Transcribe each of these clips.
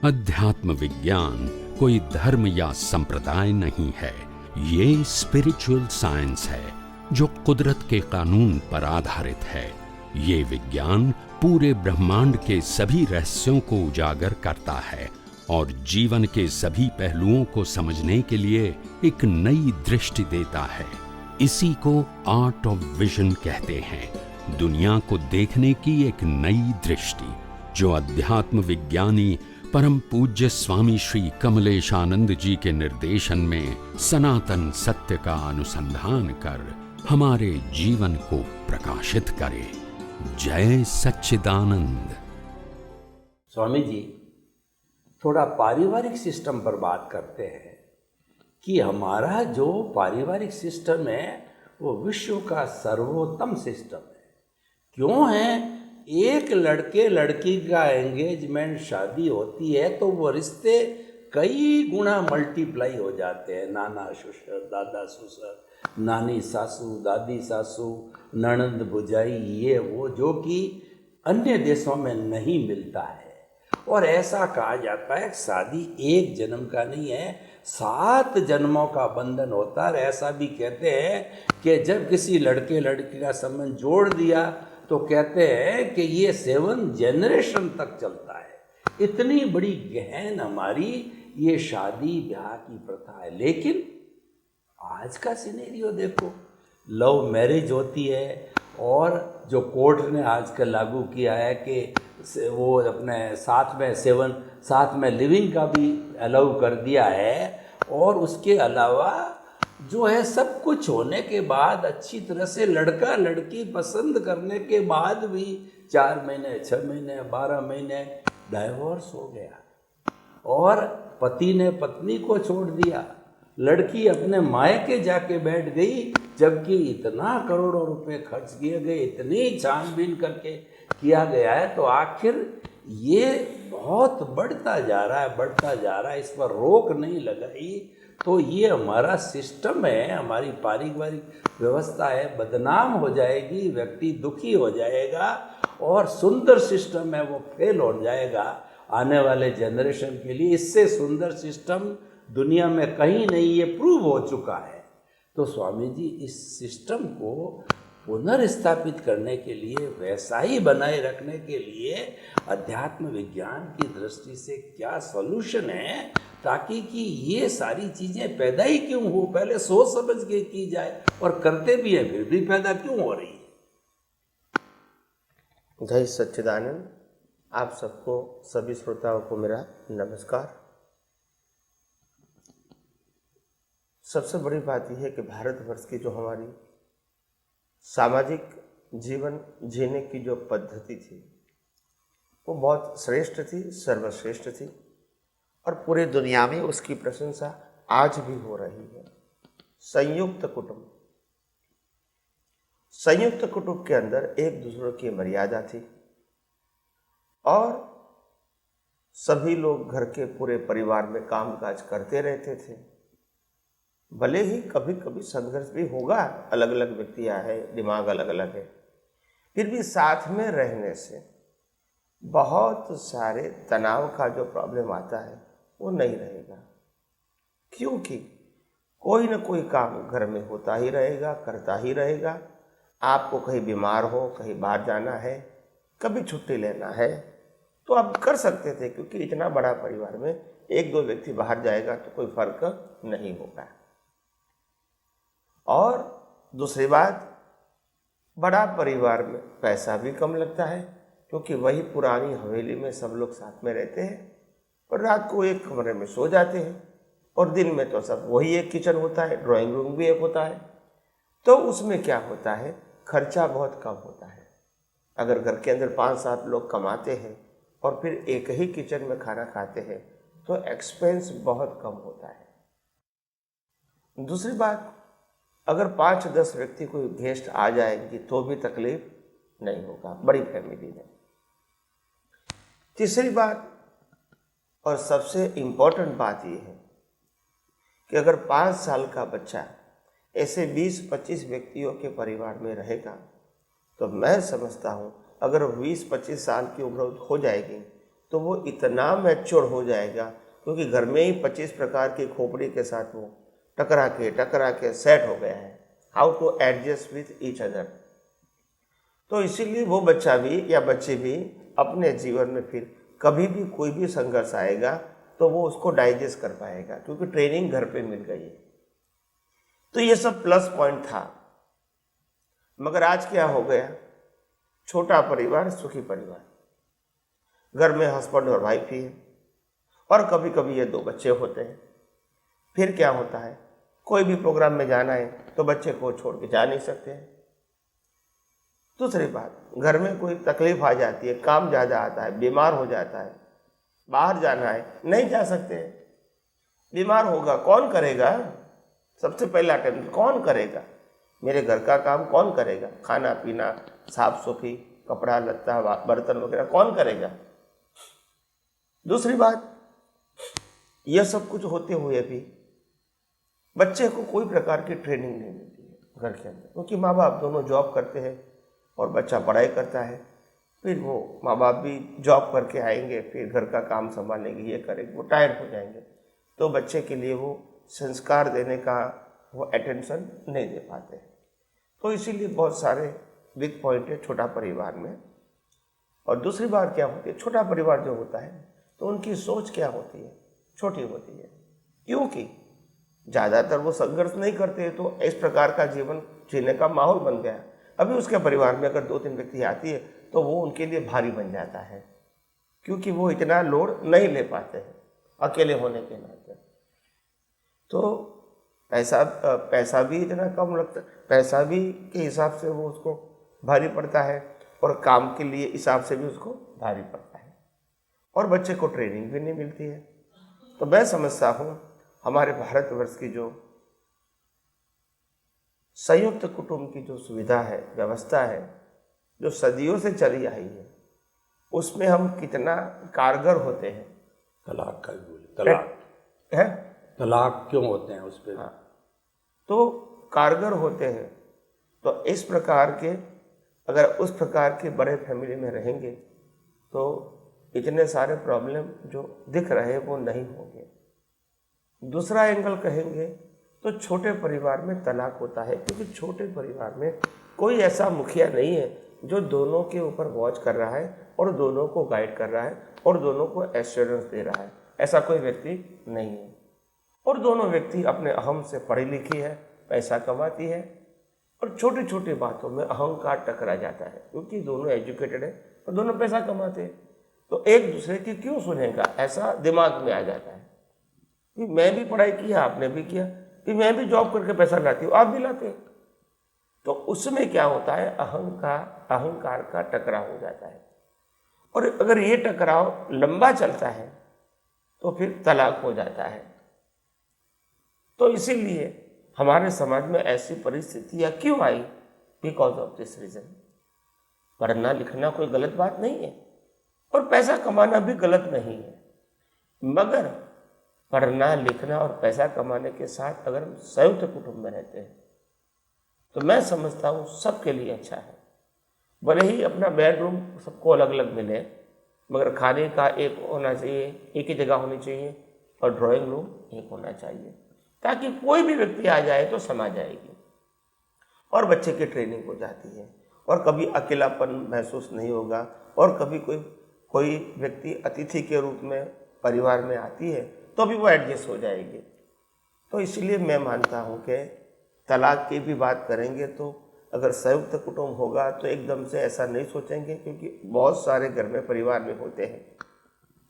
अध्यात्म विज्ञान कोई धर्म या संप्रदाय नहीं है, ये स्पिरिचुअल साइंस है जो कुदरत के कानून पर आधारित है। ये विज्ञान पूरे ब्रह्मांड के सभी रहस्यों को उजागर करता है और जीवन के सभी पहलुओं को समझने के लिए एक नई दृष्टि देता है। इसी को आर्ट ऑफ विजन कहते हैं, दुनिया को देखने की एक नई दृष्टि, जो अध्यात्म विज्ञानी परम पूज्य स्वामी श्री कमलेशानंद जी के निर्देशन में सनातन सत्य का अनुसंधान कर हमारे जीवन को प्रकाशित करे। जय सच्चिदानंद। स्वामी जी, थोड़ा पारिवारिक सिस्टम पर बात करते हैं कि हमारा जो पारिवारिक सिस्टम है वो विश्व का सर्वोत्तम सिस्टम है। क्यों है? एक लड़के लड़की का एंगेजमेंट, शादी होती है तो वो रिश्ते कई गुना मल्टीप्लाई हो जाते हैं। नाना ससुर, दादा ससुर, नानी सासू, दादी सासू, ननंद भुजाई, ये वो, जो कि अन्य देशों में नहीं मिलता है। और ऐसा कहा जाता है शादी एक जन्म का नहीं है, 7 जन्मों का बंधन होता है। ऐसा भी कहते हैं कि जब किसी लड़के लड़की का संबंध जोड़ दिया तो कहते हैं कि ये 7 जनरेशन तक चलता है। इतनी बड़ी गहन हमारी ये शादी ब्याह की प्रथा है। लेकिन आज का सिनेरियो देखो, लव मैरिज होती है और जो कोर्ट ने आजकल लागू किया है कि वो अपने साथ में लिविंग का भी अलाउ कर दिया है। और उसके अलावा जो है सब कुछ होने के बाद, अच्छी तरह से लड़का लड़की पसंद करने के बाद भी 4 महीने, 6 महीने, 12 महीने डाइवोर्स हो गया और पति ने पत्नी को छोड़ दिया। लड़की अपने मायके जाके बैठ गई, जबकि इतना करोड़ों रुपए खर्च किए गए, इतनी छानबीन करके किया गया है। तो आखिर ये बहुत बढ़ता जा रहा है, इस पर रोक नहीं लगाई तो ये हमारा सिस्टम है, हमारी पारिवारिक व्यवस्था है, बदनाम हो जाएगी, व्यक्ति दुखी हो जाएगा और सुंदर सिस्टम है वो फेल हो जाएगा आने वाले जनरेशन के लिए। इससे सुंदर सिस्टम दुनिया में कहीं नहीं, ये प्रूव हो चुका है। तो स्वामी जी, इस सिस्टम को पुनर्स्थापित करने के लिए, वैसा ही बनाए रखने के लिए अध्यात्म विज्ञान की दृष्टि से क्या सॉल्यूशन है, ताकि कि ये सारी चीज़ें पैदा ही क्यों हो, पहले सोच समझ के की जाए। और करते भी हैं फिर भी पैदा क्यों हो रही है। जय सच्चिदानंद। आप सबको, सभी श्रोताओं को मेरा नमस्कार। सबसे बड़ी बात यह है कि भारतवर्ष की जो हमारी सामाजिक जीवन जीने की जो पद्धति थी वो बहुत श्रेष्ठ थी, सर्वश्रेष्ठ थी और पूरी दुनिया में उसकी प्रशंसा आज भी हो रही है। संयुक्त कुटुंब, संयुक्त कुटुंब के अंदर एक दूसरे की मर्यादा थी और सभी लोग घर के पूरे परिवार में कामकाज करते रहते थे। भले ही कभी कभी संघर्ष भी होगा, अलग अलग व्यक्तियां हैं, दिमाग अलग अलग है, फिर भी साथ में रहने से बहुत सारे तनाव का जो प्रॉब्लम आता है वो नहीं रहेगा। क्योंकि कोई ना कोई काम घर में होता ही रहेगा, करता ही रहेगा। आपको कहीं बीमार हो, कहीं बाहर जाना है, कभी छुट्टी लेना है तो आप कर सकते थे, क्योंकि इतना बड़ा परिवार में 1-2 व्यक्ति बाहर जाएगा तो कोई फर्क नहीं होगा। और दूसरी बात, बड़ा परिवार में पैसा भी कम लगता है, क्योंकि वही पुरानी हवेली में सब लोग साथ में रहते हैं और रात को एक कमरे में सो जाते हैं और दिन में तो सब वही एक किचन होता है, ड्राइंग रूम भी एक होता है। तो उसमें क्या होता है, खर्चा बहुत कम होता है। अगर घर के अंदर 5-7 लोग कमाते हैं और फिर एक ही किचन में खाना खाते हैं तो एक्सपेंस बहुत कम होता है। दूसरी बात, अगर 5-10 व्यक्ति कोई गेस्ट आ जाएंगे तो भी तकलीफ नहीं होगा बड़ी फैमिली में। तीसरी बात और सबसे इम्पोर्टेंट बात यह है कि अगर 5 साल का बच्चा ऐसे 20-25 व्यक्तियों के परिवार में रहेगा तो मैं समझता हूँ अगर 20-25 साल की उम्र हो जाएगी तो वो इतना मैच्योर हो जाएगा, क्योंकि घर में ही 25 प्रकार की खोपड़ी के साथ वो टकरा के सेट हो गया है, how to adjust with each other. तो इसीलिए वो बच्चा भी या बच्चे भी अपने जीवन में फिर कभी भी कोई भी संघर्ष आएगा तो वो उसको डाइजेस्ट कर पाएगा, क्योंकि ट्रेनिंग घर पे मिल गई है। तो ये सब प्लस पॉइंट था। मगर आज क्या हो गया, छोटा परिवार सुखी परिवार, घर में हस्बैंड और वाइफ ही है, और कभी कभी ये 2 बच्चे होते हैं। फिर क्या होता है, कोई भी प्रोग्राम में जाना है तो बच्चे को छोड़ के जा नहीं सकते हैं। दूसरी बात, घर में कोई तकलीफ आ जाती है, काम ज़्यादा आता है, बीमार हो जाता है, बाहर जाना है, नहीं जा सकते हैं। बीमार होगा कौन करेगा, सबसे पहला अटेम्प्ट कौन करेगा, मेरे घर का काम कौन करेगा, खाना पीना, साफ सफाई, कपड़ा लत्ता, बर्तन वगैरह कौन करेगा। दूसरी बात, यह सब कुछ होते हुए भी बच्चे को कोई प्रकार की ट्रेनिंग नहीं मिलती है घर के अंदर, क्योंकि माँ बाप दोनों जॉब करते हैं और बच्चा पढ़ाई करता है। फिर वो माँ बाप भी जॉब करके आएंगे, फिर घर का काम संभालेंगे, ये करेंगे, वो टायर्ड हो जाएंगे, तो बच्चे के लिए वो संस्कार देने का वो अटेंशन नहीं दे पाते। तो इसीलिए बहुत सारे वीक पॉइंट है छोटा परिवार में। और दूसरी बात क्या होती है, छोटा परिवार जो होता है तो उनकी सोच क्या होती है, छोटी होती है, क्योंकि ज़्यादातर वो संघर्ष नहीं करते, तो इस प्रकार का जीवन जीने का माहौल बन गया। अभी उसके परिवार में अगर 2-3 व्यक्ति आती है तो वो उनके लिए भारी बन जाता है, क्योंकि वो इतना लोड नहीं ले पाते हैं अकेले होने के नाते। तो पैसा भी इतना कम लगता, पैसा भी के हिसाब से वो उसको भारी पड़ता है, और काम के लिए हिसाब से भी उसको भारी पड़ता है, और बच्चे को ट्रेनिंग भी नहीं मिलती है। तो मैं समझता हूँ हमारे भारतवर्ष की जो संयुक्त कुटुंब की जो सुविधा है, व्यवस्था है, जो सदियों से चली आई है, उसमें हम कितना कारगर होते हैं। तलाक का भी बोले, तलाक है, तलाक क्यों होते हैं उस पर। हाँ, तो कारगर होते हैं। तो इस प्रकार के, अगर उस प्रकार के बड़े फैमिली में रहेंगे तो इतने सारे प्रॉब्लम जो दिख रहे वो नहीं होंगे। दूसरा एंगल कहेंगे तो छोटे परिवार में तलाक होता है, क्योंकि छोटे परिवार में कोई ऐसा मुखिया नहीं है जो दोनों के ऊपर वॉच कर रहा है और दोनों को गाइड कर रहा है और दोनों को एश्योरेंस दे रहा है। ऐसा कोई व्यक्ति नहीं है, और दोनों व्यक्ति अपने अहम से पढ़ी लिखी है, पैसा कमाती है, और छोटी छोटी बातों में अहंकार टकरा जाता है, क्योंकि दोनों एजुकेटेड है और दोनों पैसा कमाते हैं। तो एक दूसरे की क्यों सुनेगा, ऐसा दिमाग में आ जाता है कि मैं भी पढ़ाई किया, आपने भी किया, कि मैं भी जॉब करके पैसा लाती हूँ, आप भी लाते हैं। तो उसमें क्या होता है, अहंकार का टकराव हो जाता है, और अगर ये टकराव लंबा चलता है तो फिर तलाक हो जाता है। तो इसीलिए हमारे समाज में ऐसी परिस्थितियां क्यों आई, बिकॉज ऑफ दिस रीजन। पढ़ना लिखना कोई गलत बात नहीं है, और पैसा कमाना भी गलत नहीं है, मगर पढ़ना लिखना और पैसा कमाने के साथ अगर हम संयुक्त कुटुंब में रहते हैं तो मैं समझता हूँ सबके लिए अच्छा है। भले ही अपना बेडरूम सबको अलग अलग मिले, मगर खाने का एक होना चाहिए, एक ही जगह होनी चाहिए, और ड्राइंग रूम एक होना चाहिए, ताकि कोई भी व्यक्ति आ जाए तो समा जाएगी, और बच्चे की ट्रेनिंग हो जाती है, और कभी अकेलापन महसूस नहीं होगा, और कभी कोई व्यक्ति अतिथि के रूप में परिवार में आती है तो भी वो एडजस्ट हो जाएगी। तो इसलिए मैं मानता हूँ कि तलाक की भी बात करेंगे तो अगर संयुक्त कुटुंब होगा तो एकदम से ऐसा नहीं सोचेंगे, क्योंकि बहुत सारे घर में परिवार में होते हैं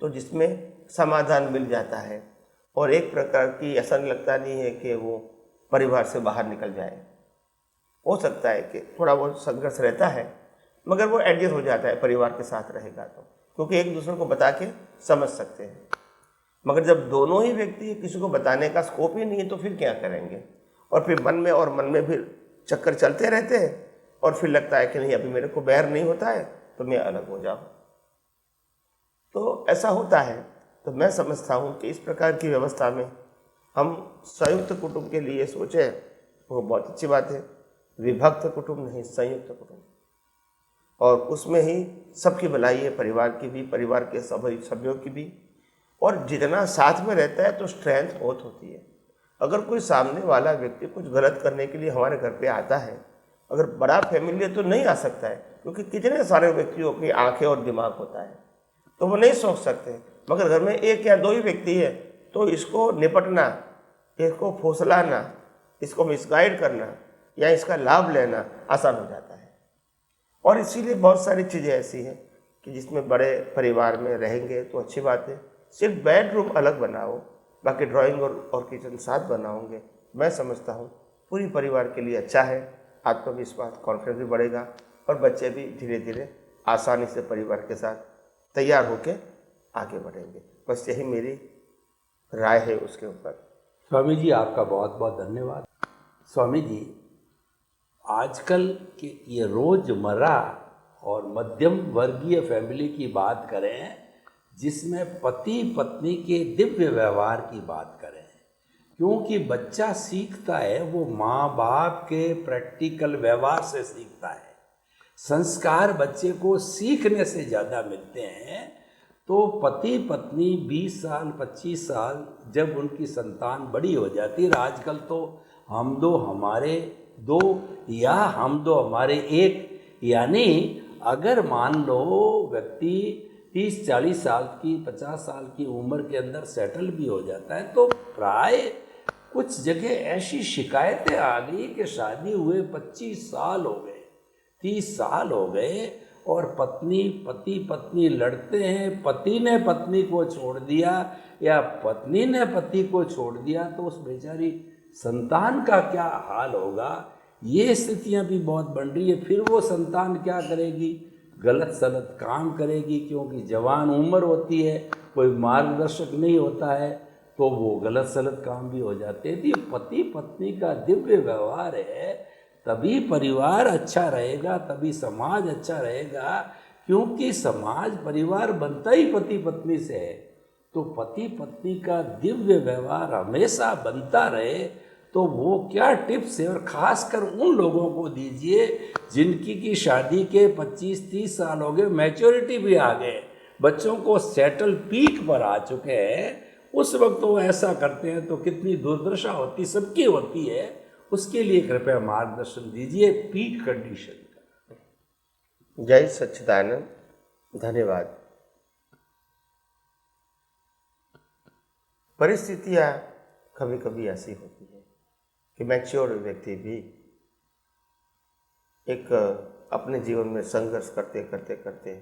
तो जिसमें समाधान मिल जाता है, और एक प्रकार की ऐसा लगता नहीं है कि वो परिवार से बाहर निकल जाए। हो सकता है कि थोड़ा बहुत संघर्ष रहता है, मगर वो एडजस्ट हो जाता है परिवार के साथ रहेगा तो, क्योंकि एक दूसरे को बता के समझ सकते हैं। मगर जब दोनों ही व्यक्ति किसी को बताने का स्कोप ही नहीं है तो फिर क्या करेंगे, और फिर मन में फिर चक्कर चलते रहते हैं, और फिर लगता है कि नहीं अभी मेरे को बैर नहीं होता है तो मैं अलग हो जाऊं। तो ऐसा होता है। तो मैं समझता हूं कि इस प्रकार की व्यवस्था में हम संयुक्त कुटुंब के लिए सोचें वो बहुत अच्छी बात है। विभक्त कुटुंब नहीं, संयुक्त कुटुंब। और उसमें ही सबकी भलाई है, परिवार की भी, परिवार के सभी सभ्यों की भी। और जितना साथ में रहता है तो स्ट्रेंथ बहुत होती है। अगर कोई सामने वाला व्यक्ति कुछ गलत करने के लिए हमारे घर पे आता है, अगर बड़ा फैमिली है तो नहीं आ सकता है, क्योंकि कितने सारे व्यक्तियों की आंखें और दिमाग होता है, तो वो नहीं सोच सकते। मगर घर में एक या दो ही व्यक्ति है तो इसको निपटना, इसको फुसलाना, इसको मिसगाइड करना या इसका लाभ लेना आसान हो जाता है। और इसीलिए बहुत सारी चीज़ें ऐसी हैं कि जिसमें बड़े परिवार में रहेंगे तो अच्छी बात है। सिर्फ बेडरूम अलग बनाओ, बाकी ड्राइंग और किचन साथ बनाओगे, मैं समझता हूँ पूरी परिवार के लिए अच्छा है। आत्मविश्वास, कॉन्फिडेंस भी बढ़ेगा और बच्चे भी धीरे धीरे आसानी से परिवार के साथ तैयार होकर आगे बढ़ेंगे। बस यही मेरी राय है उसके ऊपर। स्वामी जी आपका बहुत बहुत धन्यवाद। स्वामी जी, आजकल के ये रोजमर्रा और मध्यम वर्गीय फैमिली की बात करें, जिसमें पति पत्नी के दिव्य व्यवहार की बात करें, क्योंकि बच्चा सीखता है वो माँ बाप के प्रैक्टिकल व्यवहार से सीखता है। संस्कार बच्चे को सीखने से ज़्यादा मिलते हैं। तो पति पत्नी 20 साल 25 साल जब उनकी संतान बड़ी हो जाती है, आजकल तो हम दो हमारे दो या हम दो हमारे एक, यानी अगर मान लो व्यक्ति 30-40 साल की 50 साल की उम्र के अंदर सेटल भी हो जाता है, तो प्राय कुछ जगह ऐसी शिकायतें आ गई कि शादी हुए 25 साल हो गए, 30 साल हो गए और पति पत्नी लड़ते हैं, पति ने पत्नी को छोड़ दिया या पत्नी ने पति को छोड़ दिया, तो उस बेचारी संतान का क्या हाल होगा। ये स्थितियां भी बहुत बन रही है। फिर वो संतान क्या करेगी, गलत सलत काम करेगी, क्योंकि जवान उम्र होती है, कोई मार्गदर्शक नहीं होता है, तो वो गलत सलत काम भी हो जाते हैं। तो पति पत्नी का दिव्य व्यवहार है, तभी परिवार अच्छा रहेगा, तभी समाज अच्छा रहेगा, क्योंकि समाज परिवार बनता ही पति पत्नी से है। तो पति पत्नी का दिव्य व्यवहार हमेशा बनता रहे, तो वो क्या टिप्स है, और ख़ासकर उन लोगों को दीजिए जिनकी की शादी के 25-30 साल हो गए, मैच्योरिटी भी आ गए, बच्चों को सेटल पीक पर आ चुके हैं, उस वक्त वो ऐसा करते हैं तो कितनी दुर्दशा होती, सबकी होती है। उसके लिए कृपया मार्गदर्शन दीजिए पीक कंडीशन का। जय सच्चिदानंद, धन्यवाद। परिस्थितियाँ कभी कभी ऐसी होती है कि मैच्योर व्यक्ति भी एक अपने जीवन में संघर्ष करते करते करते,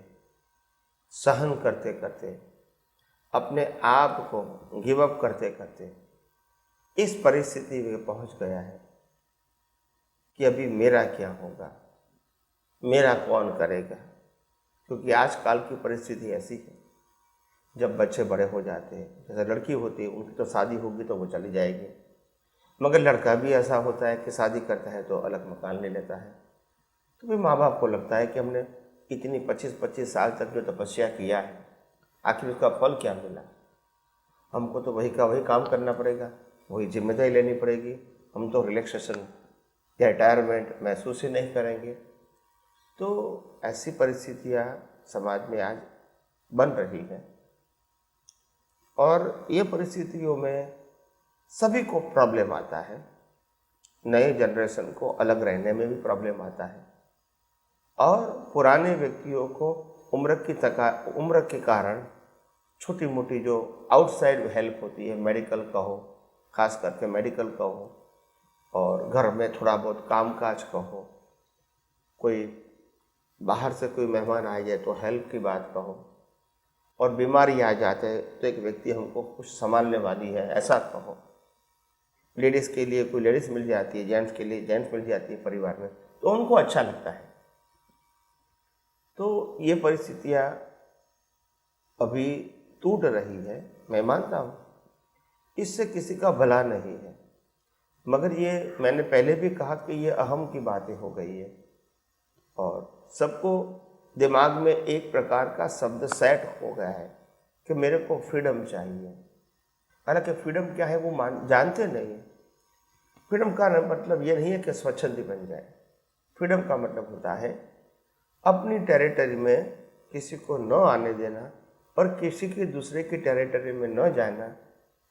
सहन करते करते, अपने आप को गिव अप करते करते इस परिस्थिति में पहुंच गया है कि अभी मेरा क्या होगा, मेरा कौन करेगा। क्योंकि आजकल की परिस्थिति ऐसी है, जब बच्चे बड़े हो जाते हैं, जैसे लड़की होती है उनकी तो शादी होगी तो वो चली जाएगी, मगर लड़का भी ऐसा होता है कि शादी करता है तो अलग मकान ले लेता है। तो भी माँ बाप को लगता है कि हमने इतनी 25-25 साल तक जो तपस्या किया है, आखिर उसका फल क्या मिला। हमको तो वही का वही काम करना पड़ेगा, वही जिम्मेदारी लेनी पड़ेगी, हम तो रिलैक्सेशन या रिटायरमेंट महसूस ही नहीं करेंगे। तो ऐसी परिस्थितियाँ समाज में आज बन रही हैं, और ये परिस्थितियों में सभी को प्रॉब्लम आता है। नए जनरेशन को अलग रहने में भी प्रॉब्लम आता है, और पुराने व्यक्तियों को उम्र के कारण छोटी मोटी जो आउटसाइड हेल्प होती है, मेडिकल का हो, खास करके मेडिकल का हो, और घर में थोड़ा बहुत कामकाज का हो, कोई बाहर से कोई मेहमान आ जाए तो हेल्प की बात का हो, और बीमारी आ जाते हैं तो एक व्यक्ति हमको कुछ संभालने वाली है ऐसा कहो। लेडीज़ के लिए कोई लेडीज़ मिल जाती है, जेंट्स के लिए जेंट्स मिल जाती है परिवार में, तो उनको अच्छा लगता है। तो ये परिस्थितियाँ अभी टूट रही है, मैं मानता हूँ, इससे किसी का भला नहीं है, मगर ये मैंने पहले भी कहा कि ये अहम की बातें हो गई है, और सबको दिमाग में एक प्रकार का शब्द सेट हो गया है कि मेरे को फ्रीडम चाहिए। हालांकि फ्रीडम क्या है वो जानते नहीं। फ्रीडम का मतलब ये नहीं है कि स्वच्छंदी बन जाए। फ्रीडम का मतलब होता है अपनी टेरिटरी में किसी को न आने देना और किसी की दूसरे की टेरिटरी में न जाना,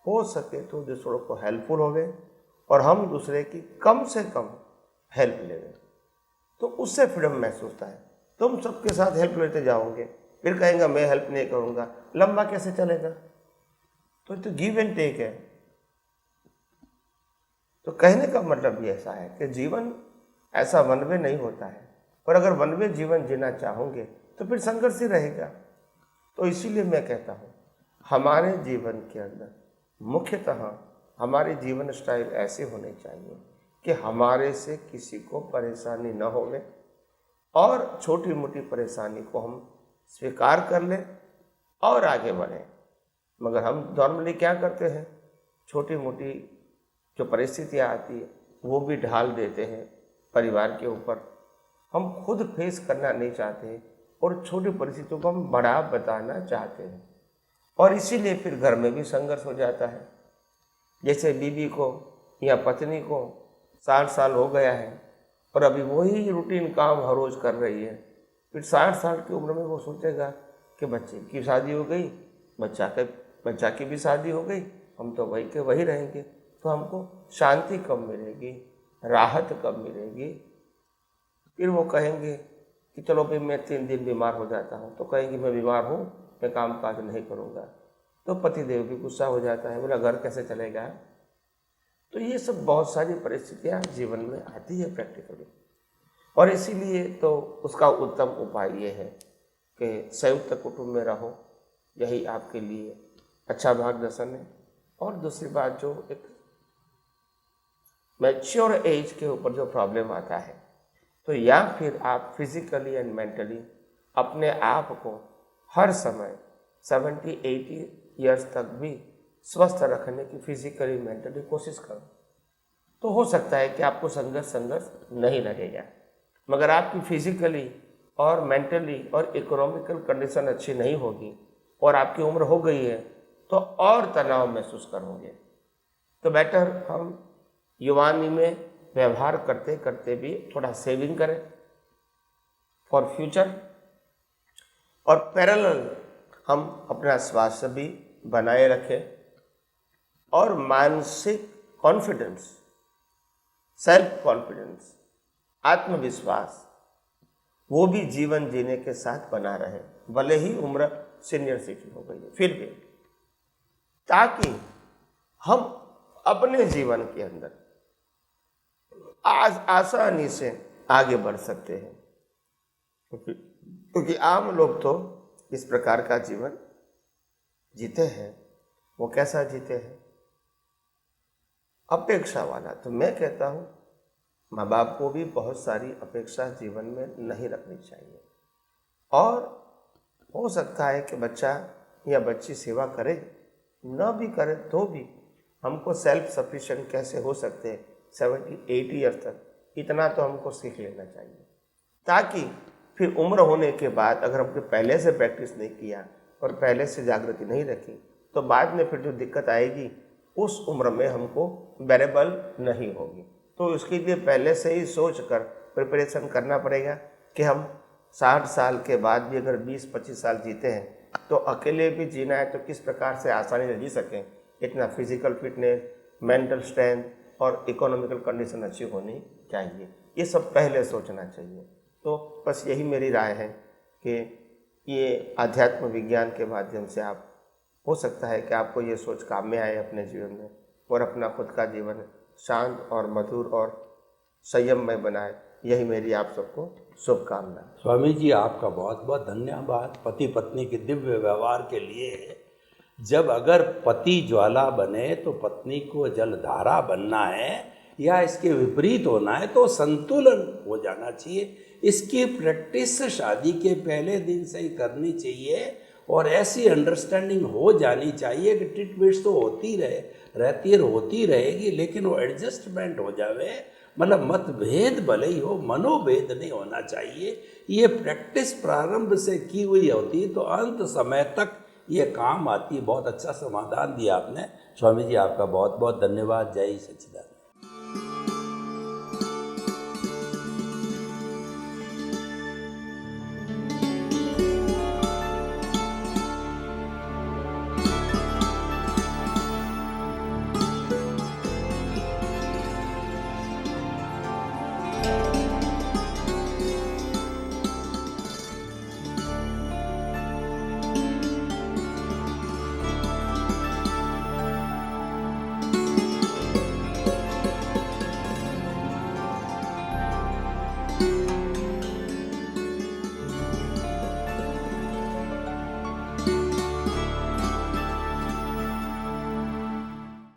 हो सके तो दूसरों को हेल्पफुल होवे और हम दूसरे की कम से कम हेल्प लेवे, तो उससे फ्रीडम महसूस होता है। तुम सबके साथ हेल्प लेते जाओगे, फिर कहेंगे मैं हेल्प नहीं करूँगा, लंबा कैसे चलेगा? तो गिव एंड टेक है। तो कहने का मतलब ये ऐसा है कि जीवन ऐसा वन वे नहीं होता है, और अगर वन वे जीवन जीना चाहोगे तो फिर संघर्ष ही रहेगा। तो इसीलिए मैं कहता हूँ हमारे जीवन के अंदर मुख्यतः हमारी जीवन स्टाइल ऐसे होने चाहिए कि हमारे से किसी को परेशानी न होवे और छोटी मोटी परेशानी को हम स्वीकार कर लें और आगे बढ़ें। मगर हम नॉर्मली क्या करते हैं, छोटी मोटी जो परिस्थितियाँ आती है वो भी ढाल देते हैं परिवार के ऊपर। हम खुद फेस करना नहीं चाहते और छोटी परिस्थितियों को हम बड़ा बताना चाहते हैं, और इसीलिए फिर घर में भी संघर्ष हो जाता है। जैसे बीवी को या पत्नी को 60 साल हो गया है और अभी वही रूटीन काम हर रोज़ कर रही है, फिर 60 साल की उम्र में वो सोचेगा कि बच्चे की शादी हो गई, बच्चा की भी शादी हो गई, हम तो वही के वही रहेंगे, तो हमको शांति कब मिलेगी, राहत कब मिलेगी? फिर वो कहेंगे कि चलो भाई मैं 3 दिन बीमार हो जाता हूँ, तो कहेंगे मैं बीमार हूँ, मैं काम काज नहीं करूँगा, तो पतिदेव भी गुस्सा हो जाता है, बोला घर कैसे चलेगा? तो ये सब बहुत सारी परिस्थितियाँ जीवन में आती है प्रैक्टिकली, और इसीलिए तो उसका उत्तम उपाय ये है कि संयुक्त कुटुंब में रहो, यही आपके लिए अच्छा मार्गदर्शन है। और दूसरी बात, जो एक मैच्योर एज के ऊपर जो प्रॉब्लम आता है, तो या फिर आप फिजिकली एंड मेंटली अपने आप को हर समय 70-80 ईयर्स तक भी स्वस्थ रखने की फिजिकली मेंटली कोशिश करो, तो हो सकता है कि आपको संघर्ष नहीं लगेगा। मगर आपकी फिजिकली और मेंटली और इकोनॉमिकल कंडीशन अच्छी नहीं होगी और आपकी उम्र हो गई है तो और तनाव महसूस करोगे। तो बेटर हम युवानी में व्यवहार करते करते भी थोड़ा सेविंग करें फॉर फ्यूचर, और पैरेलल हम अपना स्वास्थ्य भी बनाए रखें और मानसिक कॉन्फिडेंस, सेल्फ कॉन्फिडेंस, आत्मविश्वास, वो भी जीवन जीने के साथ बना रहे, भले ही उम्र सीनियर सिटीजन हो गई है फिर भी, ताकि हम अपने जीवन के अंदर आसानी से आगे बढ़ सकते हैं। क्योंकि आम लोग तो इस प्रकार का जीवन जीते हैं, वो कैसा जीते हैं? अपेक्षा वाला। तो मैं कहता हूँ माँ बाप को भी बहुत सारी अपेक्षा जीवन में नहीं रखनी चाहिए, और हो सकता है कि बच्चा या बच्ची सेवा करे, न भी करे तो भी हमको सेल्फ सफिशिएंट कैसे हो सकते हैं 70-80 ईयर्स तक, इतना तो हमको सीख लेना चाहिए, ताकि फिर उम्र होने के बाद अगर हमने पहले से प्रैक्टिस नहीं किया और पहले से जागृति नहीं रखी, तो बाद में फिर जो दिक्कत आएगी उस उम्र में हमको बेरेबल नहीं होगी। तो उसके लिए पहले से ही सोच कर प्रिपरेशन करना पड़ेगा कि हम 60 साल के बाद भी अगर 20-25 साल जीते हैं तो अकेले भी जीना है तो किस प्रकार से आसानी से जी सकें, इतना फिजिकल फिटनेस, मेंटल स्ट्रेंथ और इकोनॉमिकल कंडीशन अच्छी होनी चाहिए, ये सब पहले सोचना चाहिए। तो बस यही मेरी राय है कि ये आध्यात्म विज्ञान के माध्यम से आप, हो सकता है कि आपको ये सोच काम में आए अपने जीवन में, और अपना खुद का जीवन शांत और मधुर और संयममय बनाए। यही मेरी आप सबको शुभकामना। स्वामी जी आपका बहुत बहुत धन्यवाद पति पत्नी के दिव्य व्यवहार के लिए। जब अगर पति ज्वाला बने तो पत्नी को जलधारा बनना है, या इसके विपरीत होना है तो संतुलन हो जाना चाहिए। इसकी प्रैक्टिस शादी के पहले दिन से ही करनी चाहिए, और ऐसी अंडरस्टैंडिंग हो जानी चाहिए कि ट्रीटमेंट्स तो होती होती रहेगी, लेकिन वो एडजस्टमेंट हो जावे, मतलब मतभेद भले ही हो, मनोभेद नहीं होना चाहिए। ये प्रैक्टिस प्रारंभ से की हुई होती तो अंत समय तक ये काम आती। बहुत अच्छा समाधान दिया आपने स्वामी जी, आपका बहुत बहुत धन्यवाद। जय सच्चिदानंद।